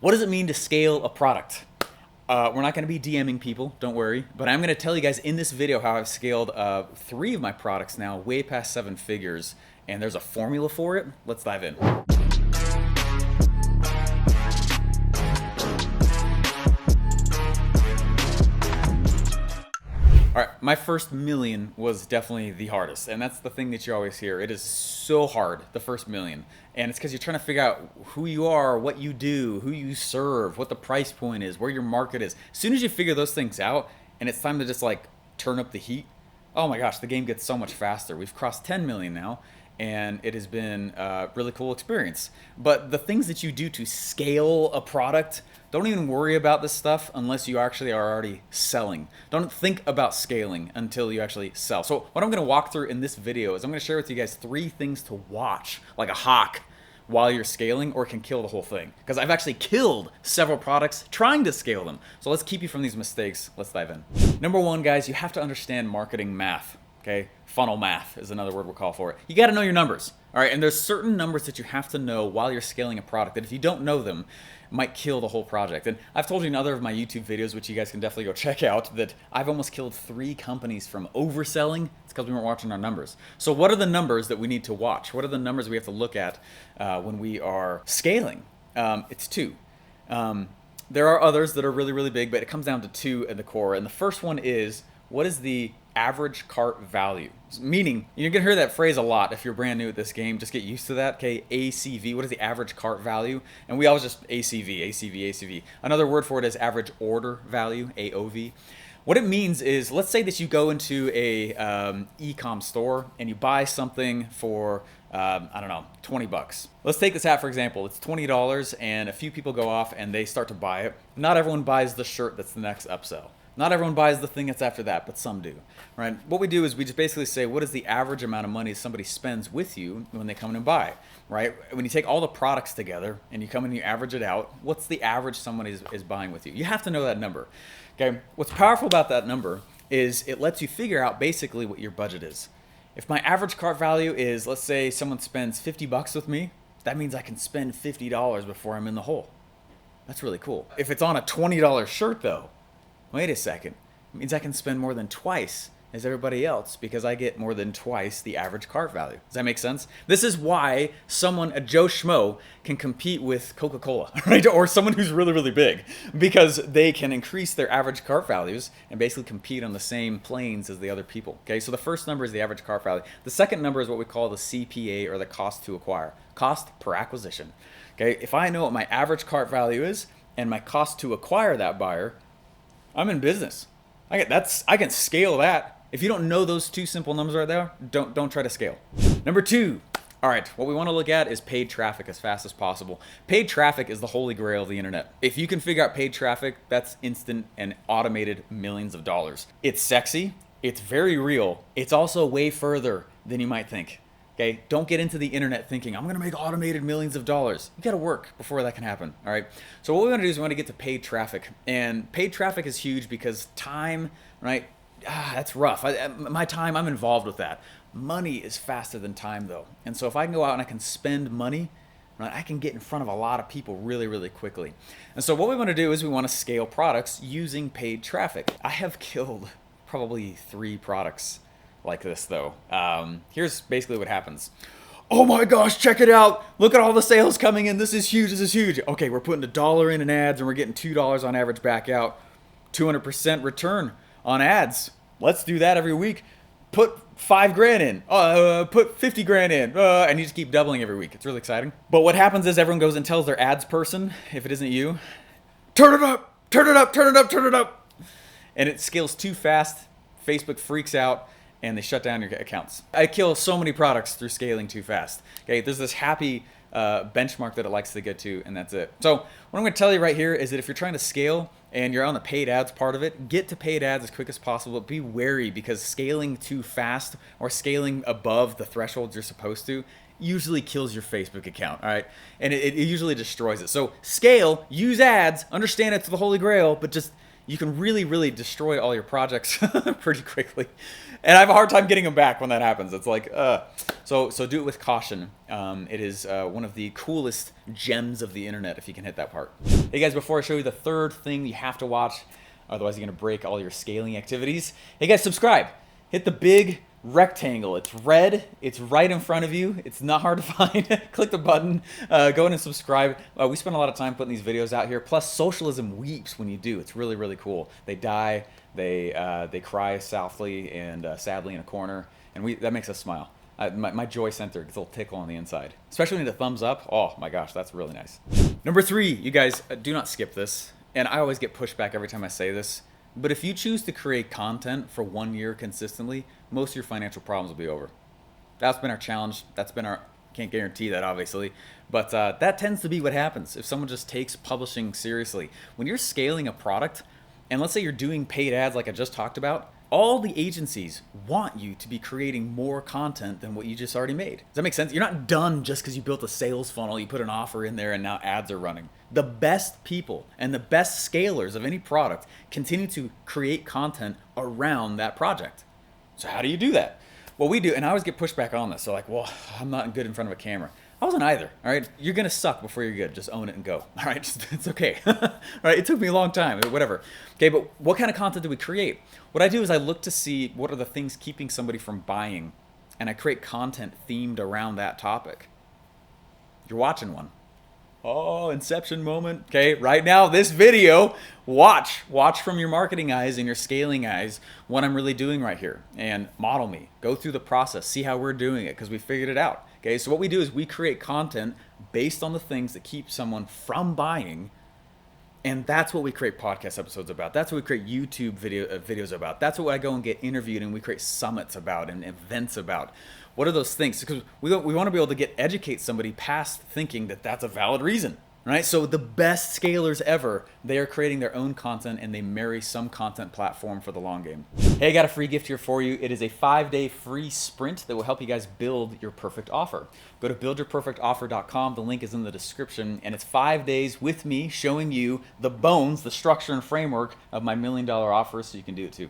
What does it mean to scale a product? We're not going to be DMing people, don't worry, but I'm going to tell you guys in this video how I've scaled 3 of my products now way past 7 figures, and there's a formula for it. Let's dive in. All right, my first million was definitely the hardest, and that's the thing that you always hear. It is so hard, the first million, and it's because you're trying to figure out who you are, what you do, who you serve, what the price point is, where your market is. As soon as you figure those things out, and it's time to just like turn up the heat, oh my gosh, the game gets so much faster. We've crossed 10 million now, and it has been a really cool experience. But the things that you do to scale a product, don't even worry about this stuff unless you actually are already selling. Don't think about scaling until you actually sell. So what I'm gonna walk through in this video is I'm gonna share with you guys 3 things to watch, like a hawk, while you're scaling, or it can kill the whole thing. Because I've actually killed several products trying to scale them. So let's keep you from these mistakes. Let's dive in. Number 1, guys, you have to understand marketing math. Okay, funnel math is another word we'll call for it. You got to know your numbers, all right? And there's certain numbers that you have to know while you're scaling a product that if you don't know them, it might kill the whole project. And I've told you in other of my YouTube videos, which you guys can definitely go check out, that I've almost killed 3 companies from overselling. It's because we weren't watching our numbers. So what are the numbers that we need to watch? What are the numbers we have to look at when we are scaling? It's 2. There are others that are really, really big, but it comes down to 2 at the core. And the first one is, what is the average cart value? Meaning, you're gonna hear that phrase a lot if you're brand new at this game. Just get used to that. Okay, ACV. What is the average cart value? And we always just ACV, ACV, ACV. Another word for it is average order value, AOV. What it means is, let's say that you go into a e-com store and you buy something for I don't know, 20 bucks. Let's take this hat for example. It's $20 and a few people go off and they start to buy it. Not everyone buys the shirt that's the next upsell. Not everyone buys the thing that's after that, but some do, right? What we do is we just basically say, what is the average amount of money somebody spends with you when they come in and buy, right? When you take all the products together and you come in and you average it out, what's the average somebody is buying with you? You have to know that number, okay? What's powerful about that number is it lets you figure out basically what your budget is. If my average cart value is, let's say someone spends 50 bucks with me, that means I can spend $50 before I'm in the hole. That's really cool. If it's on a $20 shirt though, wait a second, it means I can spend more than twice as everybody else because I get more than twice the average cart value. Does that make sense? This is why someone, a Joe Schmo, can compete with Coca-Cola, right? Or someone who's really, really big, because they can increase their average cart values and basically compete on the same planes as the other people. Okay, so the first number is the average cart value. The second number is what we call the CPA, or the cost to acquire, cost per acquisition. Okay, if I know what my average cart value is and my cost to acquire that buyer, I'm in business. I can scale that. If you don't know those 2 simple numbers right there, don't try to scale. Number 2. All right, what we want to look at is paid traffic as fast as possible. Paid traffic is the holy grail of the internet. If you can figure out paid traffic, that's instant and automated millions of dollars. It's sexy, it's very real. It's also way further than you might think. Okay, don't get into the internet thinking, I'm gonna make automated millions of dollars. You gotta work before that can happen, all right? So what we wanna do is we wanna get to paid traffic. And paid traffic is huge because time, right? That's rough. My time, I'm involved with that. Money is faster than time though. And so if I can go out and I can spend money, right, I can get in front of a lot of people really, really quickly. And so what we wanna do is we wanna scale products using paid traffic. I have killed probably 3 products like this though. Here's basically what happens. Oh my gosh, check it out. Look at all the sales coming in. This is huge, this is huge. Okay, we're putting $1 in ads and we're getting $2 on average back out. 200% return on ads. Let's do that every week. Put 5 grand in, put 50 grand in, and you just keep doubling every week. It's really exciting. But what happens is everyone goes and tells their ads person, if it isn't you, turn it up, turn it up, turn it up, turn it up. And it scales too fast. Facebook freaks out and they shut down your accounts. I kill so many products through scaling too fast. Okay, there's this happy benchmark that it likes to get to, and that's it. So what I'm gonna tell you right here is that if you're trying to scale and you're on the paid ads part of it, get to paid ads as quick as possible. Be wary, because scaling too fast or scaling above the thresholds you're supposed to usually kills your Facebook account, all right? And it usually destroys it. So scale, use ads, understand it's the holy grail, but just you can really, really destroy all your projects pretty quickly. And I have a hard time getting them back when that happens. It's like, so do it with caution. It is one of the coolest gems of the internet if you can hit that part. Hey guys, before I show you the third thing you have to watch, otherwise you're gonna break all your scaling activities. Hey guys, subscribe. Hit the big rectangle. It's red. It's right in front of you. It's not hard to find. Click the button. Go in and subscribe. We spend a lot of time putting these videos out here. Plus, socialism weeps when you do. It's really, really cool. They die. They cry softly and sadly in a corner, and that makes us smile. My joy center gets a little tickle on the inside, especially when you hit the thumbs up. Oh my gosh, that's really nice. Number 3, you guys, do not skip this. And I always get pushback every time I say this. But if you choose to create content for 1 year consistently, most of your financial problems will be over. That's been our challenge. That's been our, can't guarantee that obviously, but that tends to be what happens if someone just takes publishing seriously. When you're scaling a product, and let's say you're doing paid ads like I just talked about, all the agencies want you to be creating more content than what you just already made. Does that make sense? You're not done just because you built a sales funnel, you put an offer in there, and now ads are running. The best people and the best scalers of any product continue to create content around that project. So how do you do that? Well, we do, and I always get pushback on this. So like, well, I'm not good in front of a camera. I wasn't either, all right? You're gonna suck before you're good. Just own it and go, all right? It's okay, all right? It took me a long time, whatever. Okay, but what kind of content do we create? What I do is I look to see what are the things keeping somebody from buying, and I create content themed around that topic. You're watching one. Oh, inception moment. Okay, right now, this video, watch from your marketing eyes and your scaling eyes what I'm really doing right here, and model me. Go through the process, see how we're doing it, because we figured it out. Okay, so what we do is we create content based on the things that keep someone from buying, and that's what we create podcast episodes about. That's what we create YouTube videos about. That's what I go and get interviewed and we create summits about and events about. What are those things? Because we want to be able to educate somebody past thinking that that's a valid reason, right? So the best scalers ever, they are creating their own content and they marry some content platform for the long game. Hey, I got a free gift here for you. It is a 5-day free sprint that will help you guys build your perfect offer. Go to buildyourperfectoffer.com. The link is in the description, and it's 5 days with me showing you the bones, the structure and framework of my $1 million offer so you can do it too.